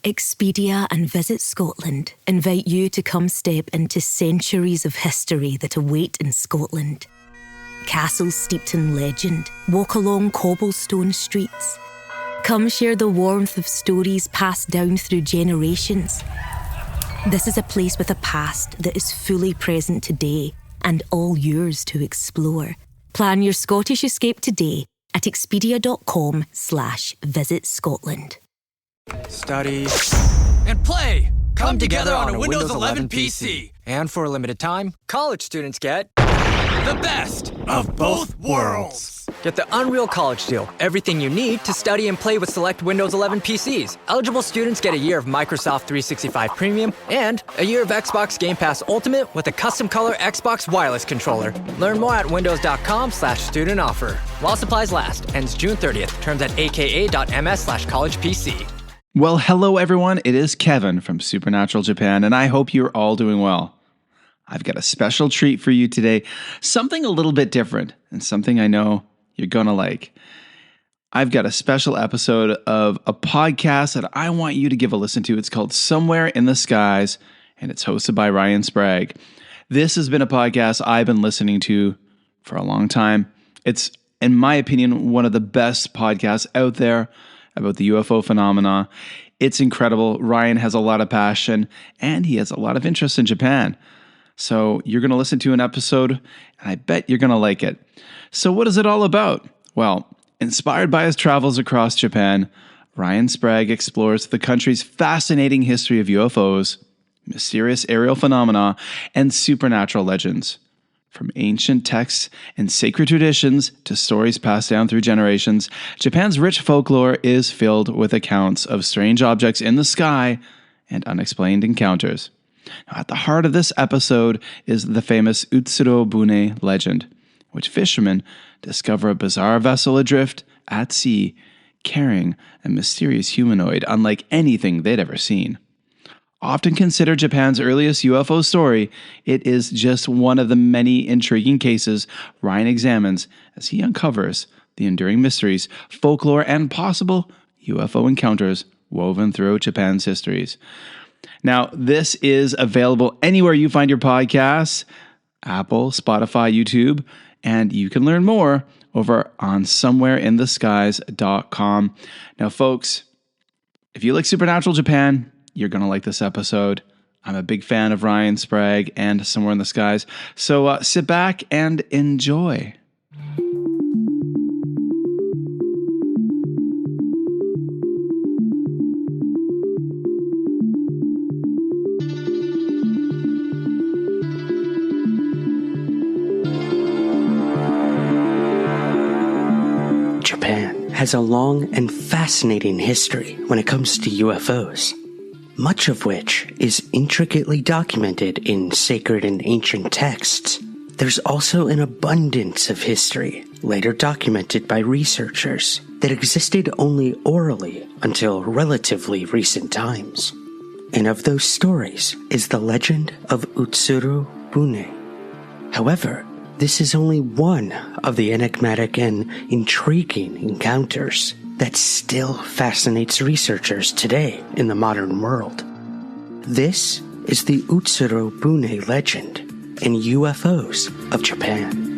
Expedia and Visit Scotland invite you to come step into centuries of history that await in Scotland. Castles steeped in legend walk along cobblestone streets. Come share the warmth of stories passed down through generations. This is a place with a past that is fully present today and all yours to explore. Plan your Scottish escape today at expedia.com/Visit Scotland. Study and play come together on a Windows 11 PC. And for a limited time, college students get the best of both worlds. Get the Unreal College Deal. Everything you need to study and play with select Windows 11 PCs. Eligible students get a year of Microsoft 365 Premium and a year of Xbox Game Pass Ultimate with a custom color Xbox wireless controller. Learn more at windows.com/student offer. While supplies last. Ends June 30th. Terms at aka.ms/collegepc. Well, hello everyone. It is Kevin from Supernatural Japan, and I hope you're all doing well. I've got a special treat for you today. Something a little bit different, and something I know you're going to like. I've got a special episode of a podcast that I want you to give a listen to. It's called Somewhere in the Skies, and it's hosted by Ryan Sprague. This has been a podcast I've been listening to for a long time. It's, in my opinion, one of the best podcasts out there about the UFO phenomena. It's incredible. Ryan has a lot of passion, and he has a lot of interest in Japan. So you're going to listen to an episode, and I bet you're going to like it. So what is it all about? Well, inspired by his travels across Japan, Ryan Sprague explores the country's fascinating history of UFOs, mysterious aerial phenomena, and supernatural legends. From ancient texts and sacred traditions to stories passed down through generations, Japan's rich folklore is filled with accounts of strange objects in the sky and unexplained encounters. Now, at the heart of this episode is the famous Utsuro Bune legend, which fishermen discover a bizarre vessel adrift at sea carrying a mysterious humanoid unlike anything they'd ever seen. Often considered Japan's earliest UFO story, it is just one of the many intriguing cases Ryan examines as he uncovers the enduring mysteries, folklore, and possible UFO encounters woven throughout Japan's histories. Now, this is available anywhere you find your podcasts, Apple, Spotify, YouTube, and you can learn more over on somewhereintheskies.com. Now, folks, if you like Supernatural Japan, you're going to like this episode. I'm a big fan of Ryan Sprague and Somewhere in the Skies. So sit back and enjoy. Japan has a long and fascinating history when it comes to UFOs. Much of which is intricately documented in sacred and ancient texts. There's also an abundance of history, later documented by researchers, that existed only orally until relatively recent times. And of those stories is the legend of Utsuro Bune. However, this is only one of the enigmatic and intriguing encounters that still fascinates researchers today in the modern world. This is the Utsuro Bune legend and UFOs of Japan.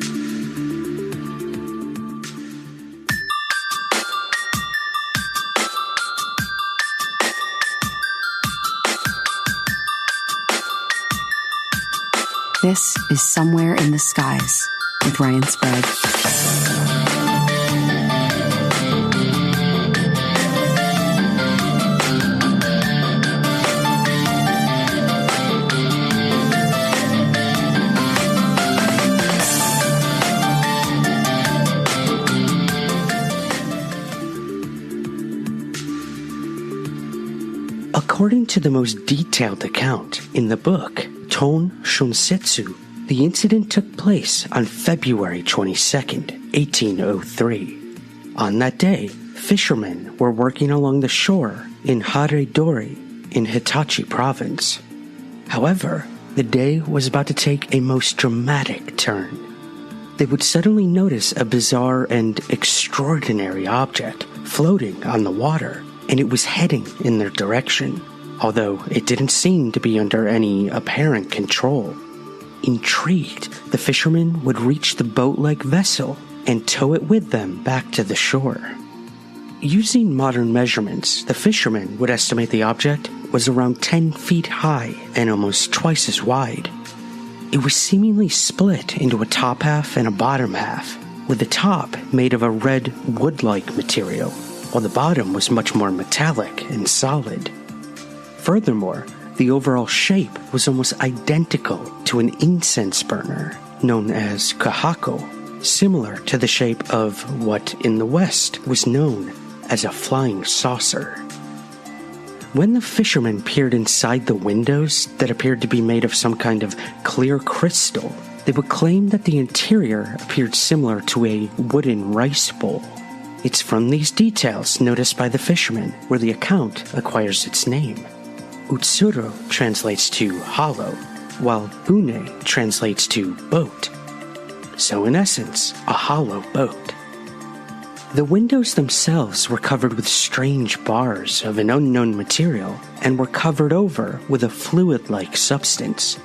This is Somewhere in the Skies with Ryan Sprague. According to the most detailed account in the book, Ton Shunsetsu, the incident took place on February 22nd, 1803. On that day, fishermen were working along the shore in Haredori in Hitachi province. However, the day was about to take a most dramatic turn. They would suddenly notice a bizarre and extraordinary object floating on the water and it was heading in their direction, although it didn't seem to be under any apparent control. Intrigued, the fishermen would reach the boat-like vessel and tow it with them back to the shore. Using modern measurements, the fishermen would estimate the object was around 10 feet high and almost twice as wide. It was seemingly split into a top half and a bottom half, with the top made of a red wood-like material, while the bottom was much more metallic and solid. Furthermore, the overall shape was almost identical to an incense burner known as kahako, similar to the shape of what in the West was known as a flying saucer. When the fishermen peered inside the windows that appeared to be made of some kind of clear crystal, they would claim that the interior appeared similar to a wooden rice bowl. It's from these details noticed by the fishermen where the account acquires its name. Utsuro translates to hollow, while Bune translates to boat. So in essence, a hollow boat. The windows themselves were covered with strange bars of an unknown material and were covered over with a fluid-like substance.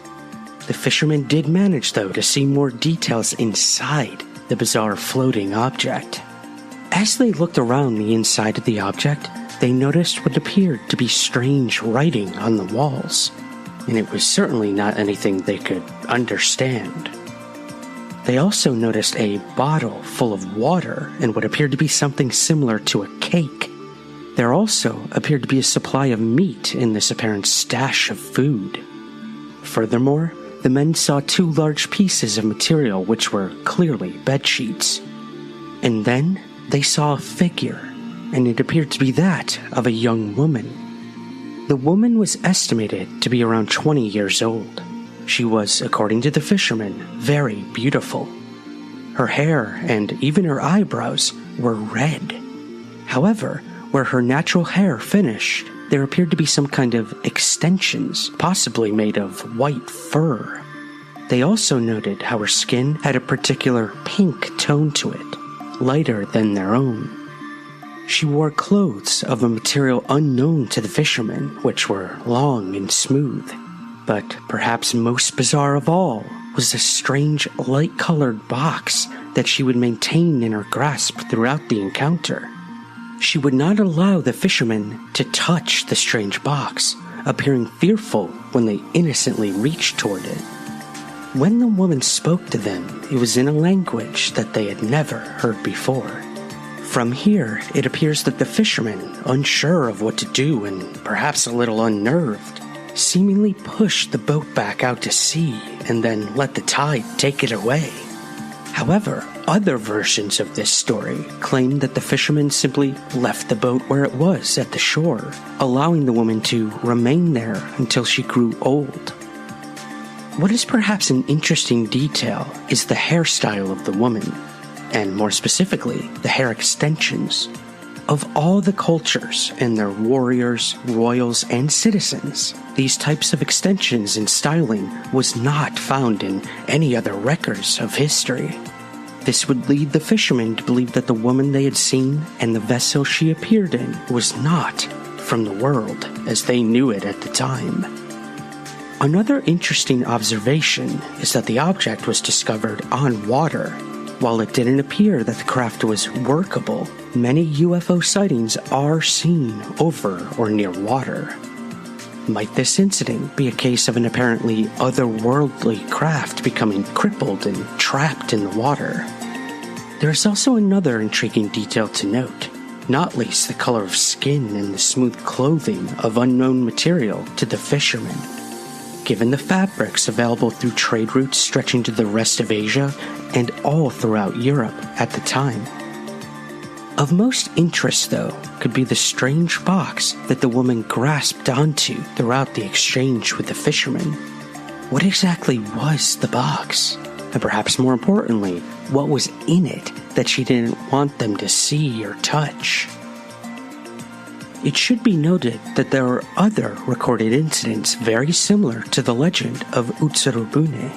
The fishermen did manage, though, to see more details inside the bizarre floating object. As they looked around the inside of the object, they noticed what appeared to be strange writing on the walls, and it was certainly not anything they could understand. They also noticed a bottle full of water and what appeared to be something similar to a cake. There also appeared to be a supply of meat in this apparent stash of food. Furthermore, the men saw 2 large pieces of material which were clearly bedsheets. And then they saw a figure, and it appeared to be that of a young woman. The woman was estimated to be around 20 years old. She was, according to the fishermen, very beautiful. Her hair and even her eyebrows were red. However, where her natural hair finished, there appeared to be some kind of extensions, possibly made of white fur. They also noted how her skin had a particular pink tone to it, lighter than their own. She wore clothes of a material unknown to the fishermen, which were long and smooth. But perhaps most bizarre of all was a strange light-colored box that she would maintain in her grasp throughout the encounter. She would not allow the fishermen to touch the strange box, appearing fearful when they innocently reached toward it. When the woman spoke to them, it was in a language that they had never heard before. From here, it appears that the fishermen, unsure of what to do and perhaps a little unnerved, seemingly pushed the boat back out to sea and then let the tide take it away. However, other versions of this story claim that the fishermen simply left the boat where it was at the shore, allowing the woman to remain there until she grew old. What is perhaps an interesting detail is the hairstyle of the woman, and more specifically, the hair extensions. Of all the cultures and their warriors, royals, and citizens, these types of extensions and styling was not found in any other records of history. This would lead the fishermen to believe that the woman they had seen and the vessel she appeared in was not from the world as they knew it at the time. Another interesting observation is that the object was discovered on water. While it didn't appear that the craft was workable, many UFO sightings are seen over or near water. Might this incident be a case of an apparently otherworldly craft becoming crippled and trapped in the water? There is also another intriguing detail to note, not least the color of skin and the smooth clothing of unknown material to the fishermen. Given the fabrics available through trade routes stretching to the rest of Asia and all throughout Europe at the time. Of most interest, though, could be the strange box that the woman grasped onto throughout the exchange with the fishermen. What exactly was the box? And perhaps more importantly, what was in it that she didn't want them to see or touch? It should be noted that there are other recorded incidents very similar to the legend of Utsuro Bune.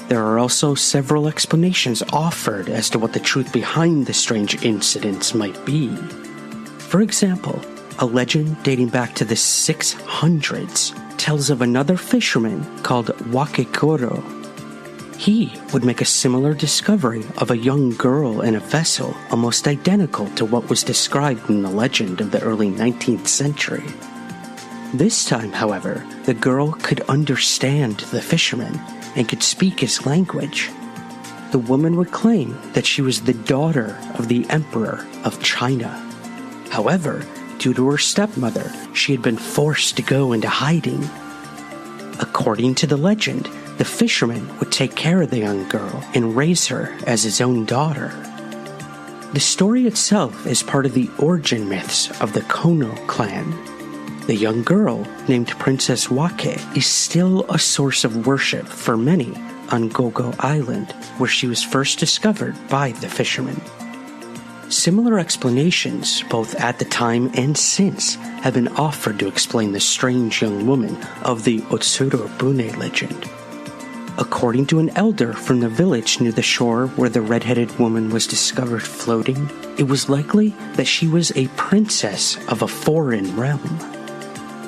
There are also several explanations offered as to what the truth behind the strange incidents might be. For example, a legend dating back to the 600s tells of another fisherman called Wakekoro. He would make a similar discovery of a young girl in a vessel almost identical to what was described in the legend of the early 19th century. This time, however, the girl could understand the fisherman and could speak his language. The woman would claim that she was the daughter of the Emperor of China. However, due to her stepmother, she had been forced to go into hiding. According to the legend, the fisherman would take care of the young girl and raise her as his own daughter. The story itself is part of the origin myths of the Kono clan. The young girl, named Princess Wake, is still a source of worship for many on Gogo Island, where she was first discovered by the fishermen. Similar explanations, both at the time and since, have been offered to explain the strange young woman of the Utsuro Bune legend. According to an elder from the village near the shore where the red-headed woman was discovered floating, it was likely that she was a princess of a foreign realm.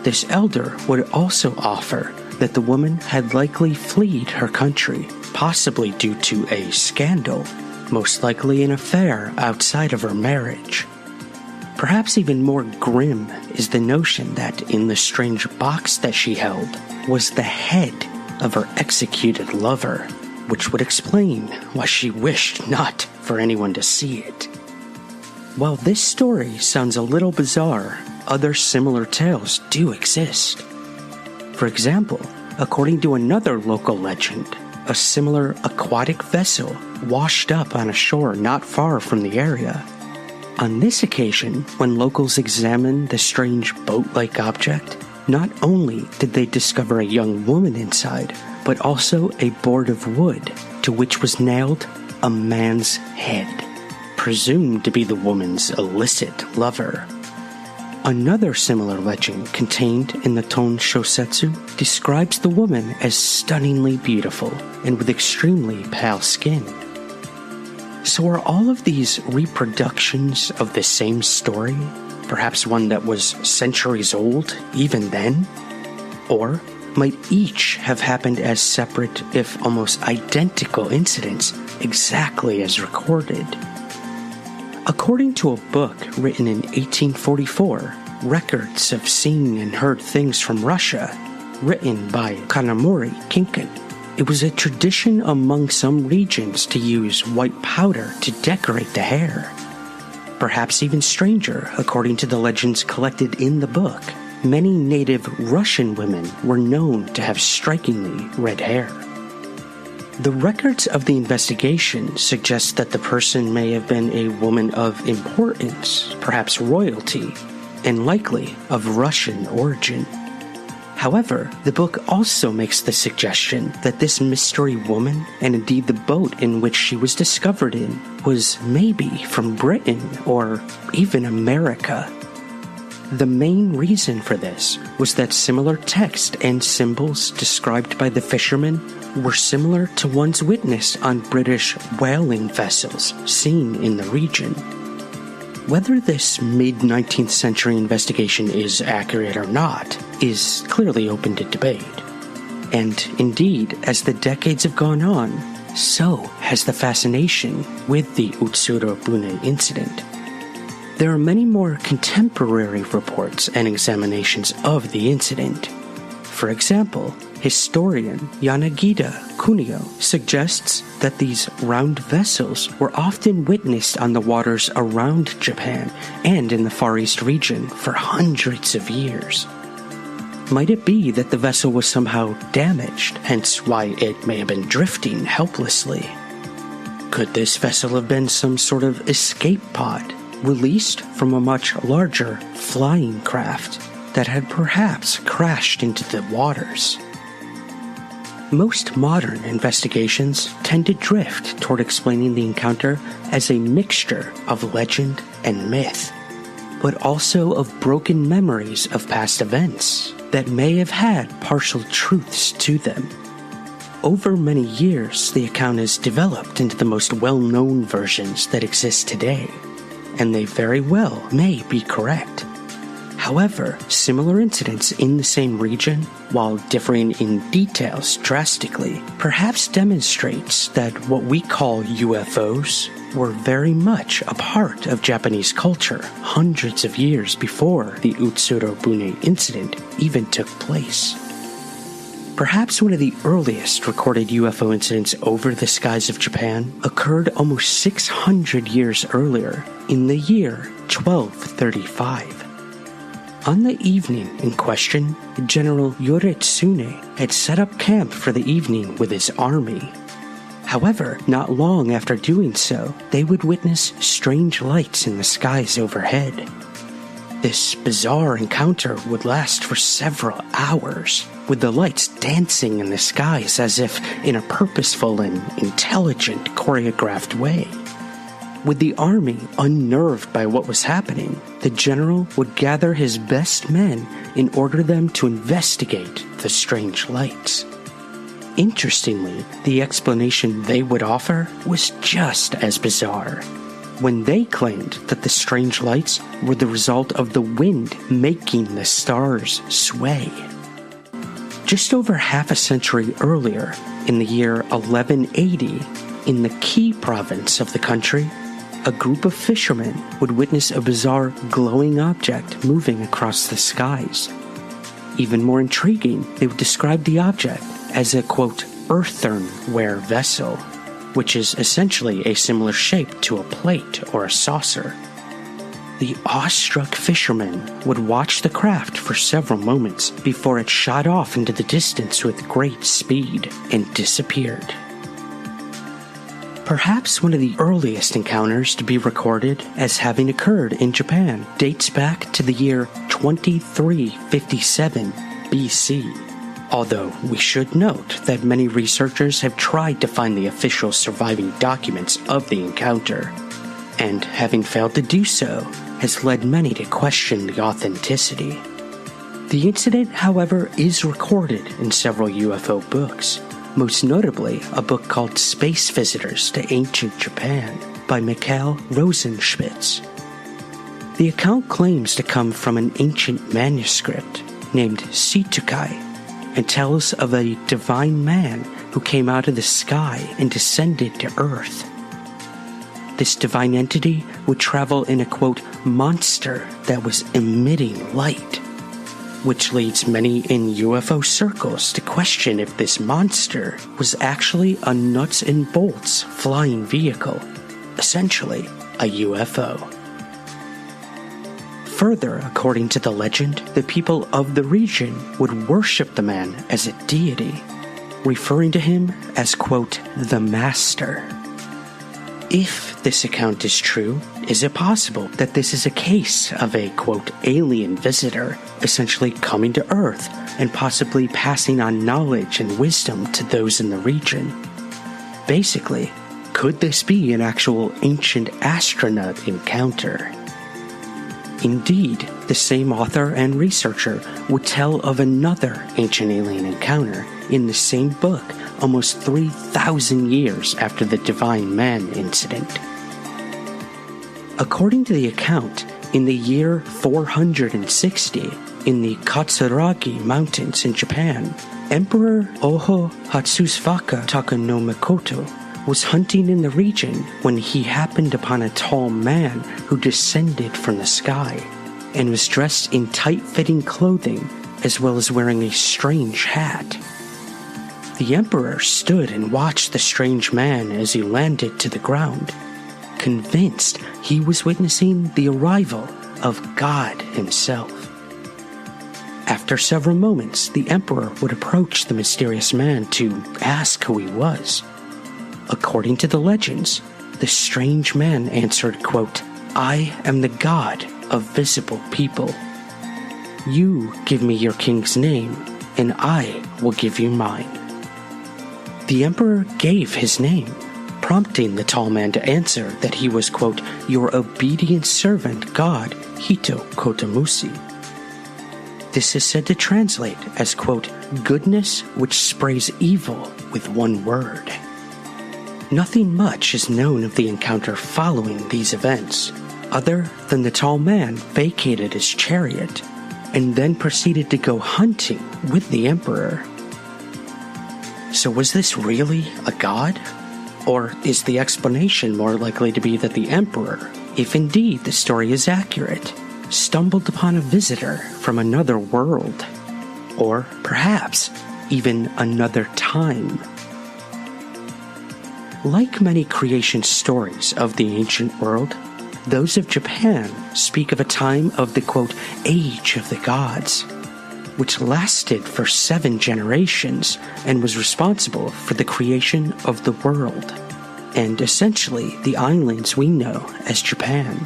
This elder would also offer that the woman had likely fled her country, possibly due to a scandal, most likely an affair outside of her marriage. Perhaps even more grim is the notion that in the strange box that she held was the head of her executed lover, which would explain why she wished not for anyone to see it. While this story sounds a little bizarre, other similar tales do exist. For example, according to another local legend, a similar aquatic vessel washed up on a shore not far from the area. On this occasion, when locals examined the strange boat-like object, not only did they discover a young woman inside, but also a board of wood to which was nailed a man's head, presumed to be the woman's illicit lover. Another similar legend contained in the Ton Shosetsu describes the woman as stunningly beautiful and with extremely pale skin. So are all of these reproductions of the same story? Perhaps one that was centuries old even then? Or might each have happened as separate, if almost identical incidents, exactly as recorded? According to a book written in 1844, records of seeing and heard things from Russia, written by Kanamori Kinkan, it was a tradition among some regions to use white powder to decorate the hair. Perhaps even stranger, according to the legends collected in the book, many native Russian women were known to have strikingly red hair. The records of the investigation suggest that the person may have been a woman of importance, perhaps royalty, and likely of Russian origin. However, the book also makes the suggestion that this mystery woman, and indeed the boat in which she was discovered in, was maybe from Britain or even America. The main reason for this was that similar text and symbols described by the fishermen were similar to ones witnessed on British whaling vessels seen in the region. Whether this mid-19th century investigation is accurate or not is clearly open to debate. And indeed, as the decades have gone on, so has the fascination with the Utsuro Bune incident. There are many more contemporary reports and examinations of the incident. For example, historian Yanagida Kunio suggests that these round vessels were often witnessed on the waters around Japan and in the Far East region for hundreds of years. Might it be that the vessel was somehow damaged, hence why it may have been drifting helplessly? Could this vessel have been some sort of escape pod, released from a much larger flying craft that had perhaps crashed into the waters? Most modern investigations tend to drift toward explaining the encounter as a mixture of legend and myth, but also of broken memories of past events that may have had partial truths to them. Over many years, the account has developed into the most well-known versions that exist today, and they very well may be correct. However, similar incidents in the same region, while differing in details drastically, perhaps demonstrates that what we call UFOs were very much a part of Japanese culture hundreds of years before the Utsuro Bune incident even took place. Perhaps one of the earliest recorded UFO incidents over the skies of Japan occurred almost 600 years earlier, in the year 1235. On the evening in question, General Yoritsune had set up camp for the evening with his army. However, not long after doing so, they would witness strange lights in the skies overhead. This bizarre encounter would last for several hours, with the lights dancing in the skies as if in a purposeful and intelligent choreographed way. With the army unnerved by what was happening, the general would gather his best men and order them to investigate the strange lights. Interestingly, the explanation they would offer was just as bizarre, when they claimed that the strange lights were the result of the wind making the stars sway. Just over half a century earlier, in the year 1180, in the Kii province of the country, a group of fishermen would witness a bizarre glowing object moving across the skies. Even more intriguing, they would describe the object as a, quote, earthenware vessel, which is essentially a similar shape to a plate or a saucer. The awestruck fishermen would watch the craft for several moments before it shot off into the distance with great speed and disappeared. Perhaps one of the earliest encounters to be recorded as having occurred in Japan dates back to the year 2357 BC. Although we should note that many researchers have tried to find the official surviving documents of the encounter, and having failed to do so, has led many to question the authenticity. The incident, however, is recorded in several UFO books, most notably a book called Space Visitors to Ancient Japan by Mikhail Rosenspitz. The account claims to come from an ancient manuscript named Situkai, and tells of a divine man who came out of the sky and descended to Earth. This divine entity would travel in a, quote, monster that was emitting light, which leads many in UFO circles to question if this monster was actually a nuts and bolts flying vehicle, essentially a UFO. Further, according to the legend, the people of the region would worship the man as a deity, referring to him as, quote, the master. If this account is true, is it possible that this is a case of a, quote, alien visitor essentially coming to Earth and possibly passing on knowledge and wisdom to those in the region? Basically, could this be an actual ancient astronaut encounter? Indeed, the same author and researcher would tell of another ancient alien encounter in the same book almost 3,000 years after the Divine Man incident. According to the account, in the year 460, in the Katsuragi Mountains in Japan, Emperor Oho Hatsusfaka Taka no Mikoto was hunting in the region when he happened upon a tall man who descended from the sky and was dressed in tight-fitting clothing as well as wearing a strange hat. The emperor stood and watched the strange man as he landed to the ground, convinced he was witnessing the arrival of God himself. After several moments, the emperor would approach the mysterious man to ask who he was. According to the legends, the strange man answered, quote, I am the god of visible people. You give me your king's name, and I will give you mine. The emperor gave his name, prompting the tall man to answer that he was, quote, your obedient servant god, Hito Kotomushi. This is said to translate as, quote, goodness which sprays evil with one word. Nothing much is known of the encounter following these events, other than the tall man vacated his chariot and then proceeded to go hunting with the emperor. So was this really a god? Or is the explanation more likely to be that the emperor, if indeed the story is accurate, stumbled upon a visitor from another world? Or perhaps even another time? Like many creation stories of the ancient world, those of Japan speak of a time of the, quote, age of the gods, which lasted for 7 generations and was responsible for the creation of the world, and essentially the islands we know as Japan,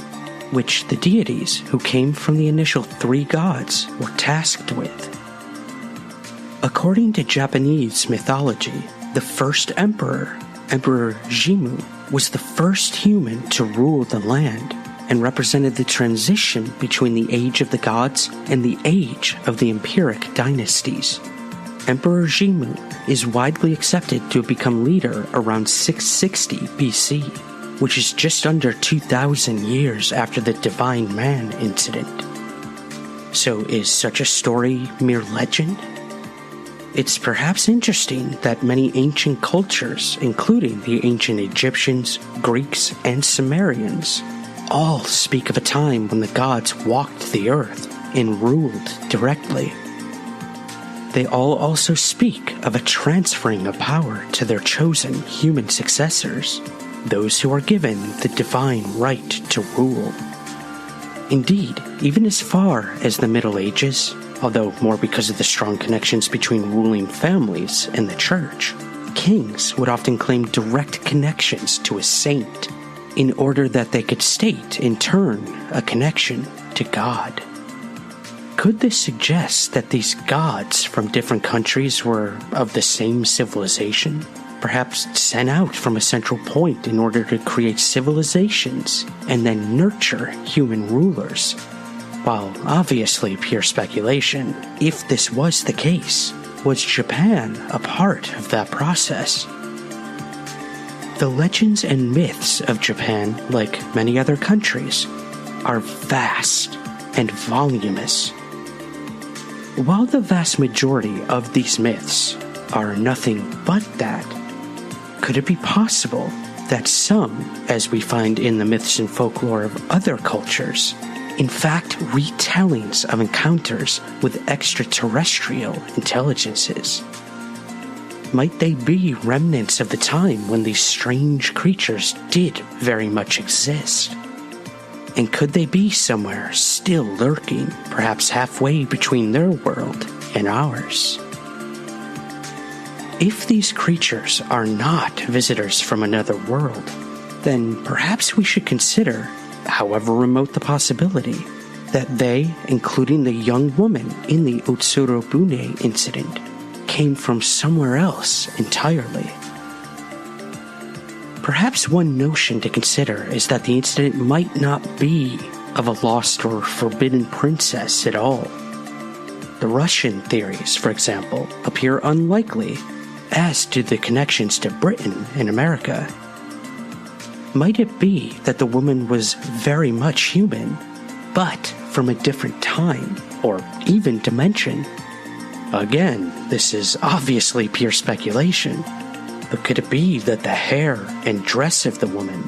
which the deities who came from the initial 3 gods were tasked with. According to Japanese mythology, the first emperor, Emperor Jimmu, was the first human to rule the land and represented the transition between the age of the gods and the age of the empiric dynasties. Emperor Jimmu is widely accepted to have become leader around 660 BC, which is just under 2,000 years after the Divine Man incident. So is such a story mere legend? It's perhaps interesting that many ancient cultures, including the ancient Egyptians, Greeks, and Sumerians, all speak of a time when the gods walked the earth and ruled directly. They all also speak of a transferring of power to their chosen human successors, those who are given the divine right to rule. Indeed, even as far as the Middle Ages, although more because of the strong connections between ruling families and the church, kings would often claim direct connections to a saint in order that they could state, in turn, a connection to God. Could this suggest that these gods from different countries were of the same civilization, perhaps sent out from a central point in order to create civilizations and then nurture human rulers? While obviously pure speculation, if this was the case, was Japan a part of that process? The legends and myths of Japan, like many other countries, are vast and voluminous. While the vast majority of these myths are nothing but that, could it be possible that some, as we find in the myths and folklore of other cultures, in fact retellings of encounters with extraterrestrial intelligences? Might they be remnants of the time when these strange creatures did very much exist? And could they be somewhere still lurking, perhaps halfway between their world and ours? If these creatures are not visitors from another world, then perhaps we should consider, however remote the possibility, that they, including the young woman in the Utsuro Bune incident, came from somewhere else entirely. Perhaps one notion to consider is that the incident might not be of a lost or forbidden princess at all. The Russian theories, for example, appear unlikely, as do the connections to Britain and America. Might it be that the woman was very much human, but from a different time, or even dimension? Again, this is obviously pure speculation, but could it be that the hair and dress of the woman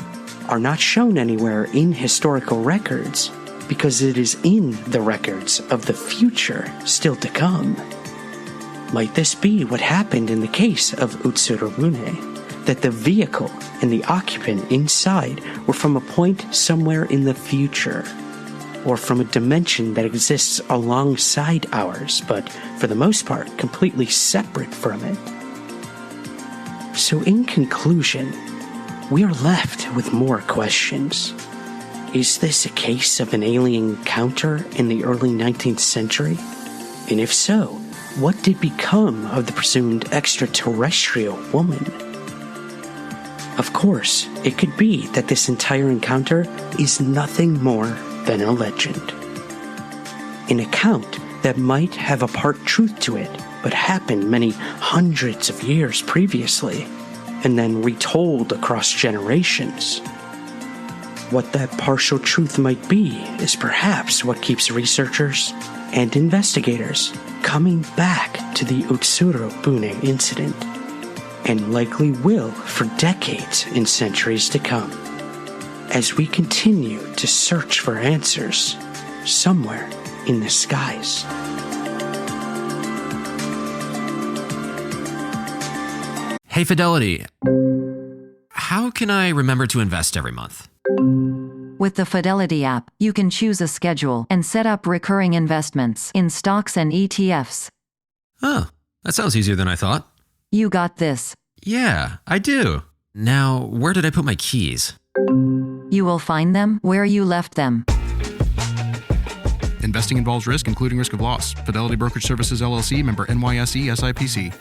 are not shown anywhere in historical records because it is in the records of the future still to come? Might this be what happened in the case of Utsuro Bune, that the vehicle and the occupant inside were from a point somewhere in the future, or from a dimension that exists alongside ours, but for the most part completely separate from it? So in conclusion, we are left with more questions. Is this a case of an alien encounter in the early 19th century? And if so, what did become of the presumed extraterrestrial woman? Of course, it could be that this entire encounter is nothing more than a legend. An account that might have a part truth to it, but happened many hundreds of years previously, and then retold across generations. What that partial truth might be is perhaps what keeps researchers and investigators coming back to the Utsuro Bune incident, and likely will for decades and centuries to come, as we continue to search for answers somewhere in the skies. Hey, Fidelity. How can I remember to invest every month? With the Fidelity app, you can choose a schedule and set up recurring investments in stocks and ETFs. Oh, that sounds easier than I thought. You got this. Yeah, I do. Now, where did I put my keys? You will find them where you left them. Investing involves risk, including risk of loss. Fidelity Brokerage Services, LLC, member NYSE, SIPC.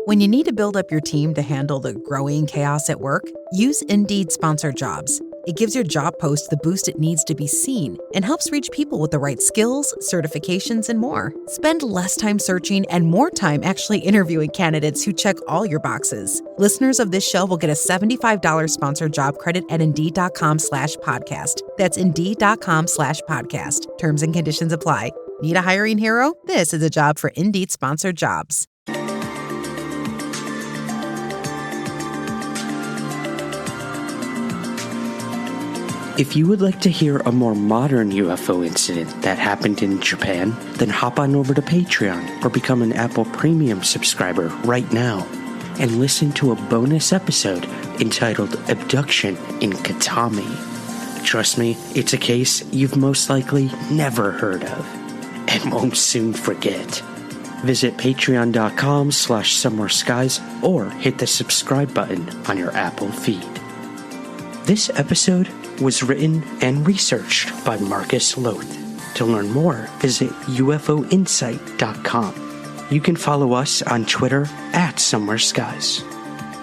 When you need to build up your team to handle the growing chaos at work, use Indeed Sponsored Jobs. It gives your job post the boost it needs to be seen and helps reach people with the right skills, certifications, and more. Spend less time searching and more time actually interviewing candidates who check all your boxes. Listeners of this show will get a $75 sponsored job credit at Indeed.com/podcast. That's Indeed.com/podcast. Terms and conditions apply. Need a hiring hero? This is a job for Indeed Sponsored Jobs. If you would like to hear a more modern UFO incident that happened in Japan, then hop on over to Patreon or become an Apple Premium subscriber right now and listen to a bonus episode entitled Abduction in Katami. Trust me, it's a case you've most likely never heard of and won't soon forget. Visit patreon.com/somewhereskies or hit the subscribe button on your Apple feed. This episode was written and researched by Marcus Loth. To learn more, visit ufoinsight.com. You can follow us on Twitter @somewhereskies.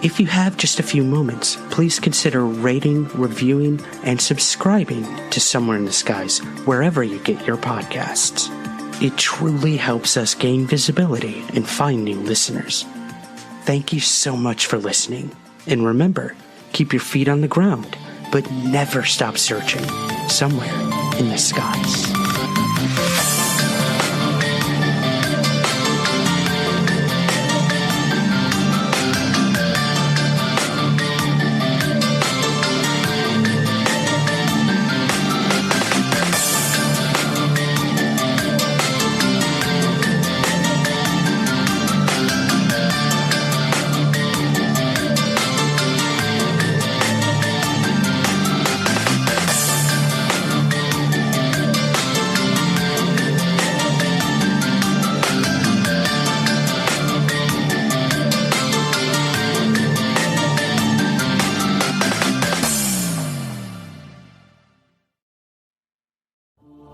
If you have just a few moments, please consider rating, reviewing, and subscribing to Somewhere in the Skies wherever you get your podcasts. It truly helps us gain visibility and find new listeners. Thank you so much for listening. And remember, keep your feet on the ground, but never stop searching somewhere in the skies.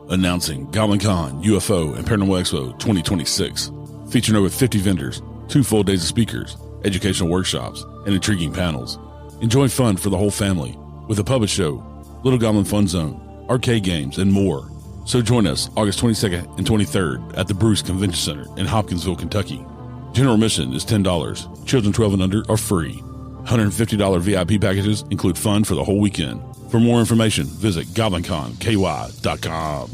Announcing GoblinCon UFO and Paranormal Expo 2026, featuring over 50 vendors, 2 full days of speakers, educational workshops, and intriguing panels. Enjoy fun for the whole family with a puppet show, Little Goblin Fun Zone, arcade games, and more. So join us August 22nd and 23rd at the Bruce Convention Center in Hopkinsville, Kentucky. General admission is $10. Children 12 and under are free. $150 VIP packages include fun for the whole weekend. For more information, visit goblinconky.com.